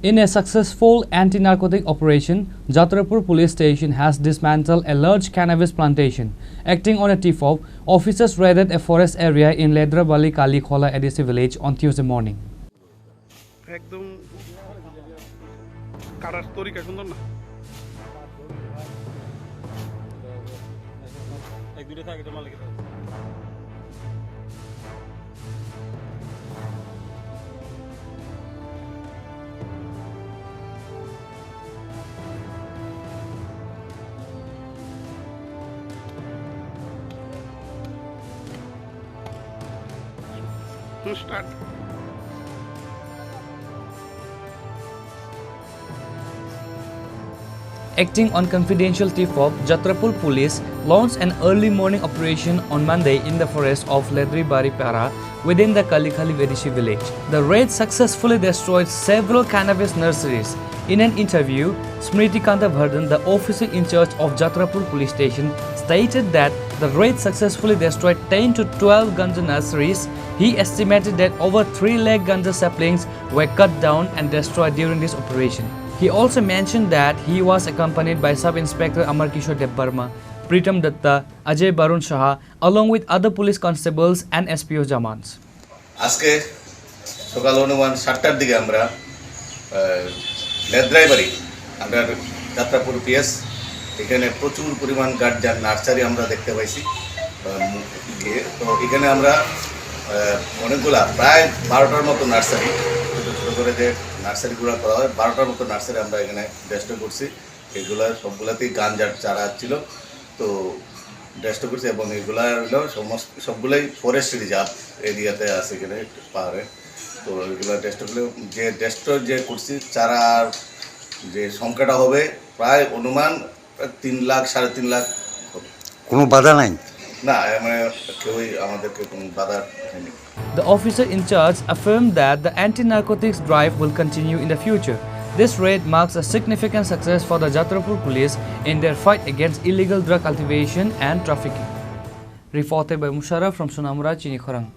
In a successful anti-narcotic operation, Jatrapar police station has dismantled a large cannabis plantation. Acting on a tip-off, officers raided a forest area in Ledra Bari Khola ADC Village on Tuesday morning. Start. Acting on confidential tip-off, Jatrapar police launched an early morning operation on Monday in the forest of Ledra Bari within the Khola ADC Village. The raid successfully destroyed several cannabis nurseries. In an interview, Smriti Kanta Bhardan, the officer in charge of Jatrapar police station, stated that the raid successfully destroyed 10 to 12 Ganja nurseries. He estimated that over 3 lakh Ganja saplings were cut down and destroyed during this operation. He also mentioned that he was accompanied by Sub-Inspector Amar Kishore Debbarma, Pritam Datta, Ajay Barun Shah, along with other police constables and SPO Jamans. আজকে সকাল অনুমান 7টার দিকে আমরা লেদ্রা বাড়ি আমরা Jatrapur PS এখানে প্রচুর পরিমাণ গাঞ্জার নার্সারি আমরা দেখতে পাইছি তো এখানে আমরা অনেকগুলা প্রায় 12টার মতো নার্সারি ছোটো করে যে নার্সারিগুলো করা হয় 12টার মতো নার্সারি আমরা এখানে ডেস্ট্রয় করছি এগুলো সবগুলাতেই গাঞ্জার চারা ছিল তো ডেস্ট্রয় করছি এবং এগুলা হলো সবগুলাই ফরেস্ট রিজার্ভ এরিয়াতে আছে এখানে পাহাড়ে তো এগুলো ডেস্ট্রয় যে করছি চারার যে সংখ্যাটা হবে প্রায় অনুমান 3 লাখ 3.5 লাখ কোনো বাধা নাই না মানে কেউই আমাদেরকে কোনো বাধা হয়নি The officer in charge affirmed that the anti-narcotics drive will continue in the future. This raid marks a significant success for the Jatrapar police in their fight against illegal drug cultivation and trafficking. Reported by Musharraf from Chini, Khorang.